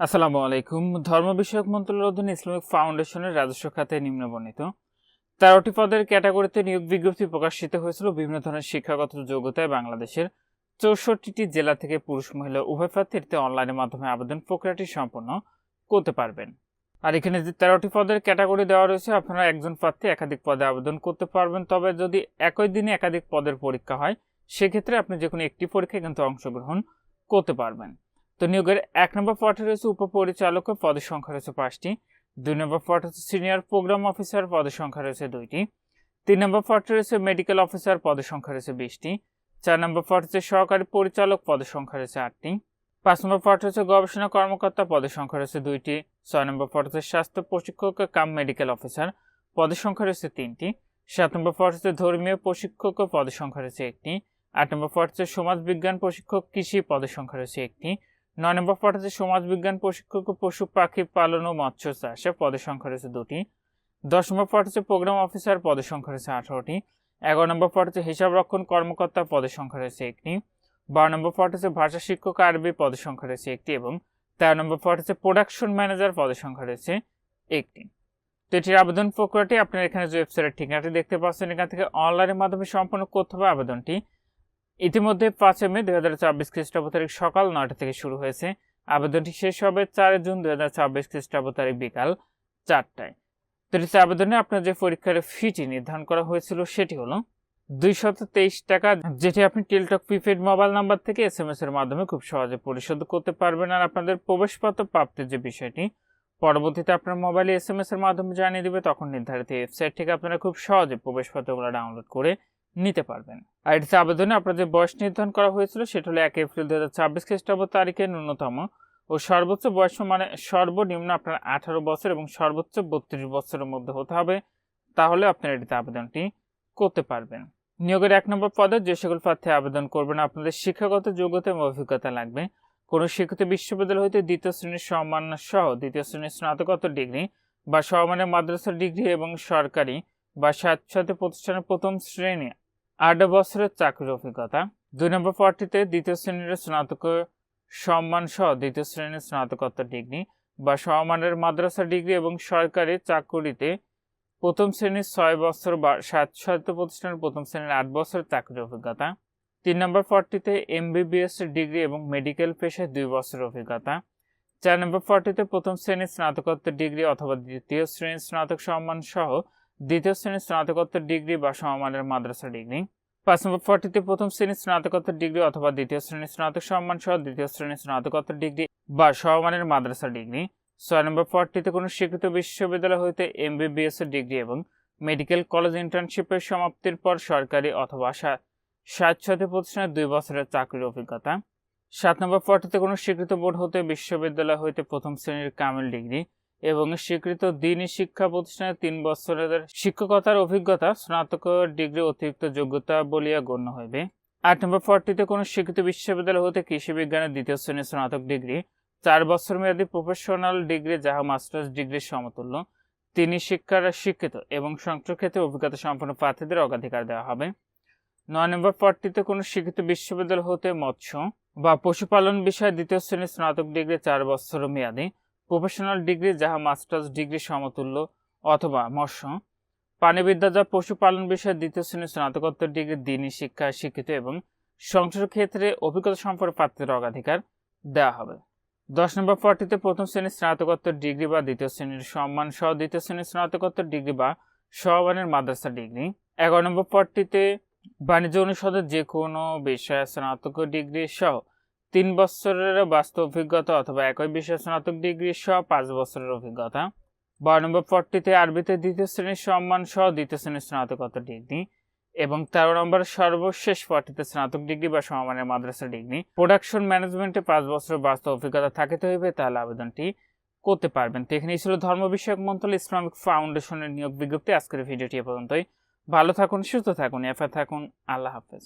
আসসালামু আলাইকুম। ধর্ম বিষয়ক মন্ত্রণালয়ের অধীনে ইসলামিক ফাউন্ডেশনের রাজস্ব খাতে নিম্নবর্ণিত 13টি পদের ক্যাটাগরিতে নিয়োগ বিজ্ঞপ্তি প্রকাশিত হয়েছিল। বিভিন্ন ধরনের শিক্ষাগত যোগ্যতায় বাংলাদেশের 64টি জেলা থেকে পুরুষ মহিলা উভয় প্রার্থী এতে অনলাইনের মাধ্যমে আবেদন প্রক্রিয়াটি সম্পন্ন করতে পারবেন। আর এখানে যে 13টি পদের ক্যাটাগরি দেওয়া রয়েছে, আপনারা একজন প্রার্থী একাধিক পদে আবেদন করতে পারবেন। তবে যদি একই দিনে একাধিক পদের পরীক্ষা হয়, সেক্ষেত্রে আপনি যে কোনো একটি পরীক্ষায় কিন্তু অংশগ্রহণ করতে পারবেন। তো নিয়োগের 1 নম্বর পদে রয়েছে উপপরিচালক, পদের সংখ্যা রয়েছে 5টি। 2 নম্বর পদ হচ্ছে সিনিয়র প্রোগ্রাম অফিসার, পদের সংখ্যা রয়েছে 2টি। 3 নম্বর পদে রয়েছে মেডিকেল অফিসার, পদের সংখ্যা রয়েছে 20টি। 4 নম্বর পদ হচ্ছে সহকারী পরিচালক, পদের সংখ্যা রয়েছে 8টি। 5 নম্বর পদ হচ্ছে গবেষণা কর্মকর্তা, পদের সংখ্যা রয়েছে 2টি। 6 নম্বর পদ হচ্ছে স্বাস্থ্য প্রশিক্ষক কাম মেডিকেল অফিসার, পদের সংখ্যা রয়েছে 3টি। 7 নম্বর পদ হচ্ছে ধর্মীয় প্রশিক্ষক, পদের সংখ্যা রয়েছে 1টি। 8 নম্বর পদ হচ্ছে সমাজ বিজ্ঞান প্রশিক্ষক কৃষি, পদের সংখ্যা রয়েছে 1টি। 9 নম্বর পদ হচ্ছে সমাজ বিজ্ঞান প্রশিক্ষক পশু পাখি পালন ও মৎস্য চাষে, পদের সংখ্যা রয়েছে 2টি। 10 নম্বর পদ হচ্ছে প্রোগ্রাম অফিসার, পদের সংখ্যা রয়েছে 18টি। 11 নম্বর পদ হচ্ছে হিসাব রক্ষণ কর্মকর্তা, পদের সংখ্যা রয়েছে 1টি। 12 নম্বর পদ হচ্ছে ভাষা শিক্ষক আরবি, পদের সংখ্যা রয়েছে 1টি। এবং 13 নম্বর পদ হচ্ছে প্রোডাকশন ম্যানেজার, পদের সংখ্যা রয়েছে 1টি। তো এটির আবেদন প্রক্রিয়াটি আপনার এখানে যে ওয়েবসাইটের ঠিকানাটি দেখতে পাচ্ছেন, এখান থেকে অনলাইনের মাধ্যমে সম্পন্ন করতে হবে আবেদনটি। ইতিমধ্যে 5 মে 2024 খ্রিস্টাব্দ তারিখ সকাল 9টা থেকে শুরু হয়েছে। আবেদনটি শেষ হবে 4 জুন 2024 খ্রিস্টাব্দ তারিখ বিকাল 4টায়। তো এটিতে আবেদনে আপনার যে পরীক্ষার ফিটি নির্ধারণ করা হয়েছিল সেটি হলো 223 টাকা, যেটি আপনি টেলটক প্রিপেড মোবাইল নাম্বার থেকে SMS এর মাধ্যমে খুব সহজে পরিশোধ করতে পারবেন। আর আপনাদের প্রবেশপত্র প্রাপ্তির যে বিষয়টি পরবর্তীতে আপনার মোবাইলে SMS এর মাধ্যমে জানিয়ে দিবে, তখন নির্ধারিত ওয়েবসাইট থেকে আপনারা খুব সহজে প্রবেশপত্রগুলো ডাউনলোড করে নিতে পারবেন। আর এটিতে আবেদনে আপনার যে বয়স নির্ধারণ করা হয়েছিল সেটা হলো 1 এপ্রিল 2024 খ্রিস্টাব্দ তারিখে ন্যূনতম ও সর্বোচ্চ বয়স, মানে সর্বনিম্ন আপনার 18 বছর এবং সর্বোচ্চ 32 বছরের মধ্যে হতে হবে, তাহলে আপনারা এটিতে আবেদনটি করতে পারবেন। নিয়োগের 1 নম্বর পদে যে সকল প্রার্থী আবেদন করবেন, আপনাদের শিক্ষাগত যোগ্যতা এবং অভিজ্ঞতা লাগবে। কোনো শিক্ষিত বিশ্ববিদ্যালয় হইতে 2য় শ্রেণীর সমমান সহ 2য় শ্রেণীর স্নাতকোত্তর ডিগ্রি বা সমমানের মাদ্রাসা ডিগ্রি এবং সরকারি বা স্বায়ত্তশাসিত প্রতিষ্ঠানের প্রথম শ্রেণী 8 বছরের চাকরির অভিজ্ঞতা। 2 নম্বর পদটিতে 2য় শ্রেণীর স্নাতক সম্মান সহ 2য় শ্রেণীর স্নাতকোত্তর ডিগ্রি বা সমমানের মাদ্রাসা ডিগ্রি এবং সরকারি চাকুরিতে প্রথম শ্রেণীর 6 বছর বা স্বায়ত্তশাসিত প্রতিষ্ঠানের প্রথম শ্রেণীর 8 বছরের চাকরির অভিজ্ঞতা। 3 নম্বর পদটিতে MBBS ডিগ্রি এবং মেডিকেল পেশায় 2 বছরের অভিজ্ঞতা। 4 নম্বর পদটিতে প্রথম শ্রেণীর স্নাতকোত্তর ডিগ্রি অথবা 2য় শ্রেণীর স্নাতক সম্মান সহ 2য় শ্রেণীর স্নাতকোত্তর ডিগ্রি বা সমমানের মাদ্রাসা ডিগ্রি। 5 নম্বর পদটিতে প্রথম শ্রেণীর স্নাতকোত্তর ডিগ্রি অথবা 2য় শ্রেণীর স্নাতক সম্মান সহ 2য় শ্রেণীর স্নাতকোত্তর ডিগ্রি বা সমমানের মাদ্রাসা ডিগ্রি। 6 নম্বর পদটিতে কোনো স্বীকৃত বিশ্ববিদ্যালয় হইতে MBBS ডিগ্রি এবং মেডিকেল কলেজ ইন্টার্নশিপের সমাপ্তির পর সরকারি অথবা স্বায়ত্তশাসিত প্রতিষ্ঠানের 2 বছরের চাকরির অভিজ্ঞতা। 7 নম্বর পদটিতে কোনো স্বীকৃত বোর্ড হতে বিশ্ববিদ্যালয় হইতে প্রথম শ্রেণীর কামিল ডিগ্রি এবং স্বীকৃত দ্বীনি শিক্ষা প্রতিষ্ঠানের 3 বছরের শিক্ষকতার অভিজ্ঞতা স্নাতক ডিগ্রি অতিরিক্ত যোগ্যতা বলিয়া গণ্য হইবে। 8 নম্বর পদটিতে কোনো স্বীকৃত বিশ্ববিদ্যালয় হতে কৃষি বিজ্ঞানের 2য় শ্রেণীর স্নাতক ডিগ্রি 4 বছর মেয়াদী প্রফেশনাল ডিগ্রি যাহা মাস্টার্স ডিগ্রির সমতুল্য, তিনি শিক্ষার শিক্ষিত এবং সংশ্লিষ্ট ক্ষেত্রে অভিজ্ঞতা সম্পন্ন প্রার্থীদের অগ্রাধিকার দেওয়া হবে। 9 নম্বর পদটিতে কোনো স্বীকৃত বিশ্ববিদ্যালয় হতে মৎস্য বা পশুপালন বিষয়ে 2য় শ্রেণীর স্নাতক ডিগ্রি 4 বছর মেয়াদী প্রফেশনাল ডিগ্রি যাহা মাস্টার্স ডিগ্রি সমতুল্য অথবা মৎস্য প্রাণীবিদ্যা যা পশুপালন বিষয়ে 2য় শ্রেণীর স্নাতকোত্তর ডিগ্রি দ্বীনি শিক্ষায় শিক্ষিত এবং সংশ্লিষ্ট ক্ষেত্রে অভিজ্ঞতা সম্পন্ন প্রার্থীদের অগ্রাধিকার দেওয়া হবে। 10 নম্বর পদটিতে প্রথম শ্রেণীর স্নাতকোত্তর ডিগ্রি বা 2য় শ্রেণীর সম্মান সহ 2য় শ্রেণীর স্নাতকোত্তর ডিগ্রি বা সমমানের মাদ্রাসা ডিগ্রি। 11 নম্বর পদটিতে বাণিজ্য অনুষদের যে কোনো বিষয়ে স্নাতক ডিগ্রি সহ 3 বছরের বাস্তব অভিজ্ঞতা অথবা একই বিষয়ে স্নাতক ডিগ্রি সহ 5 বছরের অভিজ্ঞতা। 12 নম্বর পদটিতে আরবিতে 2য় শ্রেণীর সম্মান সহ 2য় শ্রেণীর স্নাতকোত্তর ডিগ্রি এবং 13 নম্বর সর্বশেষ পদটিতে স্নাতক ডিগ্রি বা সমমানের মাদ্রাসা ডিগ্রি। প্রোডাকশন ম্যানেজমেন্টে 5 বছরের বাস্তব অভিজ্ঞতা থাকিতে হইবে, তাহলে আবেদনটি করতে পারবেন। তো এখানেই ছিল ধর্ম বিষয়ক মন্ত্রণালয় ইসলামিক ফাউন্ডেশনের নিয়োগ বিজ্ঞপ্তি। আজকের ভিডিওটি এ পর্যন্তই। ভালো থাকুন, সুস্থ থাকুন, এফা থাকুন। আল্লাহ হাফেজ।